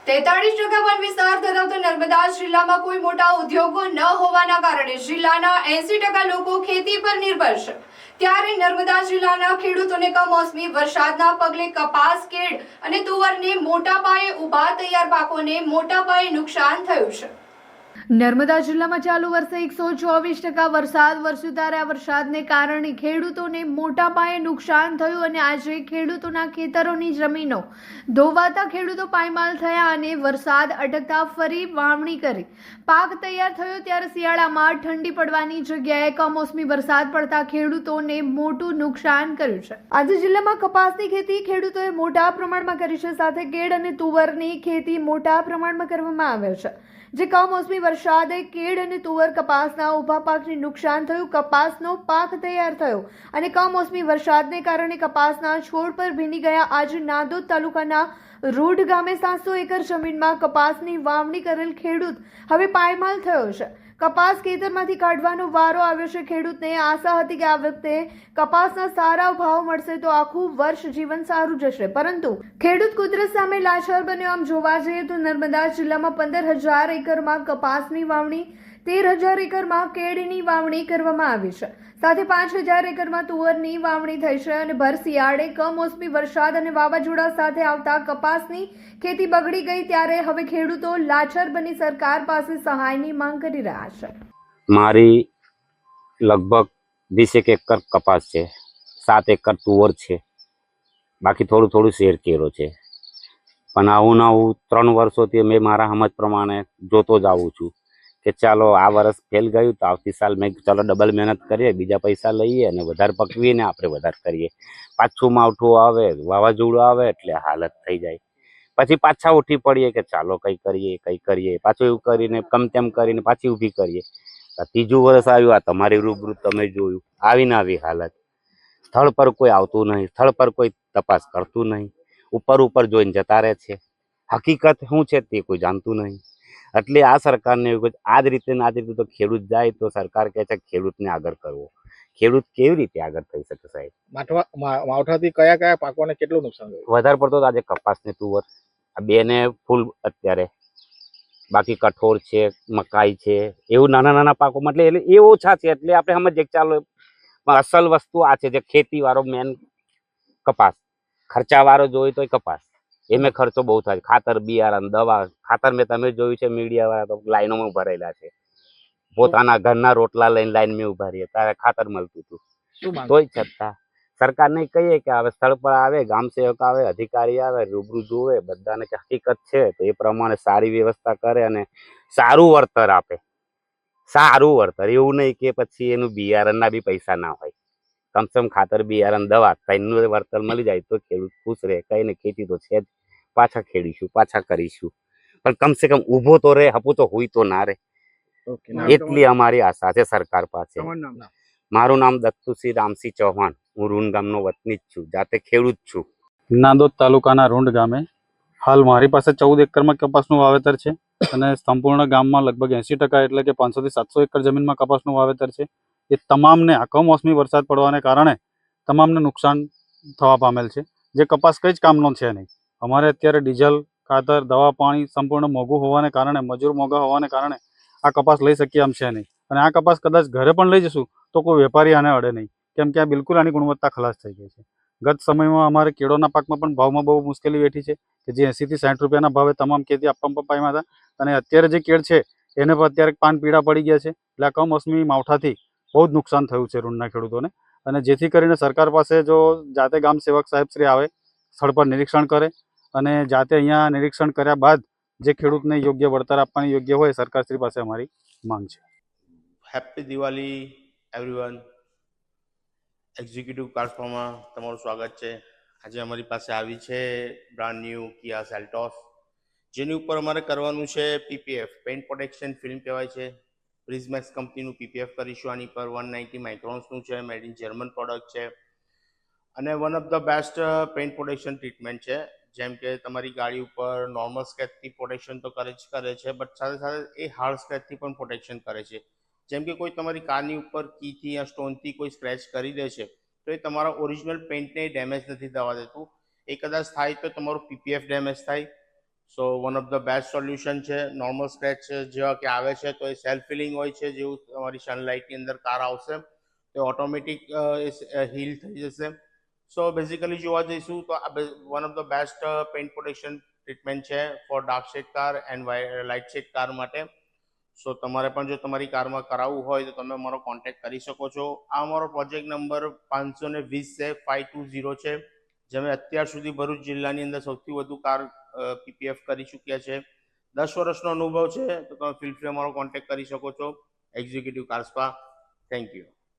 43% one વિસ્તાર ધરાવતા નર્મદા જિલ્લામાં કોઈ મોટા ઉદ્યોગો ન હોવાના કારણે જિલ્લાના 80% લોકો ખેતી પર નિર્ભર છે। ત્યારે નર્મદા જિલ્લાના ખેડૂતોને કમોસમી વરસાદના પગલે કપાસ, કેળ અને તુવરને મોટા પાયે ઊભા તૈયાર પાકોને મોટા પાયે નુકસાન થયું છે। નર્મદા જિલ્લામાં ચાલુ વર્ષે 124% વરસાદ વરસ્યો ત્યારે આ વરસાદને કારણે ખેડૂતોને મોટા પાયે નુકસાન થયું અને આજે ખેડૂતોના ખેતરોની જમીનો ધોવાતા ખેડૂતો પાયમાલ થયા અને વરસાદ અટકતા ફરી વાવણી કરી પાક તૈયાર થયો ત્યારે શિયાળામાં ઠંડી પડવાની જગ્યાએ કમોસમી વરસાદ પડતા ખેડૂતોને મોટું નુકસાન કર્યું છે। આજે જિલ્લામાં કપાસની ખેતી ખેડૂતોએ મોટા પ્રમાણમાં કરી છે, સાથે કેળ અને તુવરની ખેતી મોટા પ્રમાણમાં કરવામાં આવે છે। જે કમોસમી વરસાદે કેળ અને તુવર કપાસના ઊભા પાકને નુકસાન થયું। કપાસનો પાક તૈયાર થયો અને કમોસમી વરસાદને કારણે કપાસના છોડ પર ભીની ગયા। આજે નાંદોદ તાલુકાના રૂડ ગામે 700 એકર જમીનમાં કપાસની વાવણી કરેલ ખેડૂત હવે પાયમાલ થયો છે। કપાસ ખેતરમાંથી કાઢવાનો વારો આવ્યો છે। ખેડૂતને આશા હતી કે આ વખતે કપાસના સારા ભાવ મળશે તો આખું વર્ષ જીવન સારું જશે, પરંતુ ખેડૂત કુદરત સામે લાચાર બન્યો। આમ જોવા જઈએ તો નર્મદા જિલ્લામાં 15,000 એકરમાં કપાસની વાવણી, 13,000 એકરમાં કેળની વાવણી કરવામાં આવી છે, સાથે 5,000 એકરમાં તુવરની વાવણી થઈ છે અને ભર શિયાળે કમોસમી વરસાદ અને વાવાઝોડા સાથે આવતા કપાસની ખેતી બગડી ગઈ ત્યારે હવે ખેડૂતો લાચાર બની સરકાર પાસે સહાયની માંગ કરી રહ્યા છે। મારી લગભગ 20 એકર કપાસ છે, 7 એકર તુવર છે, બાકી થોડું થોડું શેર કેરો છે। પણ આવું 3 વર્ષોથી મેં મારા સમજ પ્રમાણે જોતો જ આવું છું કે ચાલો આ વર્ષ ફેલ ગયું તો આવતી સાલ મેં ચાલો ડબલ મહેનત કરીએ, બીજા પૈસા લઈએ અને વધારે પકવીએ ને આપણે વધારે કરીએ। પાછું માવઠું આવે, વાવાઝોડું આવે એટલે હાલત થઈ જાય। પછી પાછા ઉઠી પડીએ કે ચાલો કંઈ કરીએ, પાછું એવું કરીને કમ તેમ કરીને પાછી ઊભી કરીએ। ત્રીજું વર્ષ આવ્યું, આ તમારી રૂબરૂ તમે જોયું, આવીને આવી હાલત। સ્થળ પર કોઈ આવતું નહીં, સ્થળ પર કોઈ તપાસ કરતું નહીં, ઉપર જોઈને જતા રહે છે। હકીકત શું છે તે કોઈ જાણતું નહીં। એટલે આ સરકારને એવું આ જ રીતે તો ખેડૂત જાય તો સરકાર કહે છે ખેડૂતને આગળ કરવો। ખેડૂત કેવી રીતે આગળ થઈ શકે સાહેબ? માવઠાથી કયા કયા પાકોને કેટલું નુકસાન થયું? વધારે પડતો આજે કપાસ ને તુવર, આ બેને ફૂલ અત્યારે, બાકી કઠોળ છે, મકાઈ છે, એવું નાના નાના પાકો એટલે એ ઓછા છે। એટલે આપણે સમજીએ કે ચાલો અસલ વસ્તુ આ છે, જે ખેતી વાળો મેન કપાસ, ખર્ચા વાળો જોઈએ તો કપાસ, એમાં ખર્ચો બહુ થાય। ખાતર, બિયારણ, દવા, ખાતર મેં તમે જોયું છે મીડિયા વાળા તો લાઈનોમાં ઉભા રહેલા છે, પોતાના ઘરના રોટલા લઈને લાઈનમાં ઉભા રહીએ ત્યારે ખાતર મળતું હતું। તોય છતાં સરકારને કહીએ કે હવે સ્થળ પર આવે, ગામ સેવક આવે, અધિકારી આવે, રૂબરૂ જોવે, બધાને કે હકીકત છે તો એ પ્રમાણે સારી વ્યવસ્થા કરે અને સારું વળતર આપે। સારું વળતર, એવું નહીં કે પછી એનું બિયારણના બી પૈસા ના હોય। કમસે કમ ખાતર, બિયારણ, દવા ત્રણનું વળતર મળી જાય તો ખેડૂત ખુશ રહે। કઈ ને ખેતી તો છે જ, પાછા ખેડીશું, પાછા કરીશું, પણ કમસે કમ ઊભો તો રહે, હપું તો હોય તો ના રહે, એટલી અમારી આશા છે સરકાર પાસે। મારું નામ દત્તુસિંહ રામસિંહ ચૌહાણ, હું રૂંડ ગામનો વતની જ છું, જાતે ખેડૂત છું। નાંદોદ તાલુકાના રૂંડ ગામે હાલ મારી પાસે 14 એકરમાં કપાસનું વાવેતર છે અને સંપૂર્ણ ગામમાં લગભગ 80% એટલે કે 500 થી 700 એકર જમીનમાં કપાસનું વાવેતર છે। એ તમામને કમોસમી વરસાદ પડવાને કારણે તમામને નુકસાન થવા પામેલ છે। જે કપાસ કંઈ જ કામનો છે નહીં। અમારે અત્યારે ડીઝલ, ખાતર, દવા, પાણી સંપૂર્ણ મોંઘું હોવાને કારણે, મજૂર મોંઘા હોવાને કારણે આ કપાસ લઈ શકીએ એમ છે નહીં। અને આ કપાસ કદાચ ઘરે પણ લઈ જશું તો કોઈ વેપારી આને અડે નહીં, કેમ કે આ બિલકુલ આની ગુણવત્તા ખલાસ થઈ ગઈ છે। ગત સમયમાં અમારે કેળોના પાકમાં પણ ભાવમાં બહુ મુશ્કેલી વેઠી છે કે જે 80 થી 60 રૂપિયાના ભાવે તમામ ખેતી આપવામાં પામ્યા હતા, અને અત્યારે જે કેળ છે એને પણ અત્યારે પાન પીળા પડી ગયા છે। એટલે આ કમોસમી માવઠાથી બહુ જ નુકસાન થયું છે રૂંડના ખેડૂતોને। અને જેથી કરીને સરકાર પાસે જો જાતે ગામ સેવક સાહેબશ્રી આવે, સ્થળ પર નિરીક્ષણ કરે અને જાતે અહીંયા નિરીક્ષણ કર્યા બાદ જે ખેડૂતને યોગ્ય વળતર આપવાની યોગ્ય હોય, સરકારશ્રી પાસે અમારી માંગ છે। Happy Diwali everyone. એક્ઝિક્યુટિવ કાર્સમાં તમારું સ્વાગત છે। આજે અમારી પાસે આવી છે બ્રાન્ડ ન્યૂ કિયા સેલ્ટોસ, જેની ઉપર અમારે કરવાનું છે પીપીએફ, પેઇન્ટ પ્રોટેક્શન ફિલ્મ કહેવાય છે। પ્રિઝમેક્સ કંપનીનું પીપીએફ કરીશું આની પર। 190 માઇક્રોન્સનું છે, મેડ ઇન જર્મન પ્રોડક્ટ છે અને one of the best paint protection treatment છે। જેમ કે તમારી ગાડી ઉપર નોર્મલ સ્ક્રેચથી પ્રોટેક્શન તો કરે છે, બટ સાથે સાથે એ હાર્ડ સ્ક્રેચથી પણ પ્રોટેક્શન કરે છે। જેમ કે કોઈ તમારી કારની ઉપર કીથી યા સ્ટોનથી કોઈ સ્ક્રેચ કરી દે છે તો એ તમારા ઓરિજિનલ પેઇન્ટને ડેમેજ નથી થવા દેતું। એ કદાચ થાય તો તમારું પીપીએફ ડેમેજ થાય, so one of the best solution છે. નોર્મલ સ્ક્રેચ જેવા કે આવે છે તો એ સેલ્ફ ફિલિંગ હોય છે, જેવું તમારી સનલાઇટની અંદર કાર આવશે તો ઓટોમેટિક હીલ થઈ જશે. સો બેઝિકલી જોવા જઈશું તો આ one of the best paint protection treatment છે for dark shade car and light shade car માટે. સો તમારે પણ જો તમારી કારમાં કરાવવું હોય તો તમે મારો કોન્ટેક્ટ કરી શકો છો. આ અમારો પ્રોજેક્ટ નંબર 520 છે, 520 છે, જેમાં અત્યાર સુધી ભરૂચ જિલ્લાની અંદર સૌથી વધુ કાર પીપીએફ કરી ચૂક્યા છે. 10 વર્ષનો અનુભવ છે, તો તમે ફીલ ફ્રી અમારો કોન્ટેક્ટ કરી શકો છો. Executive car spa. Thank you.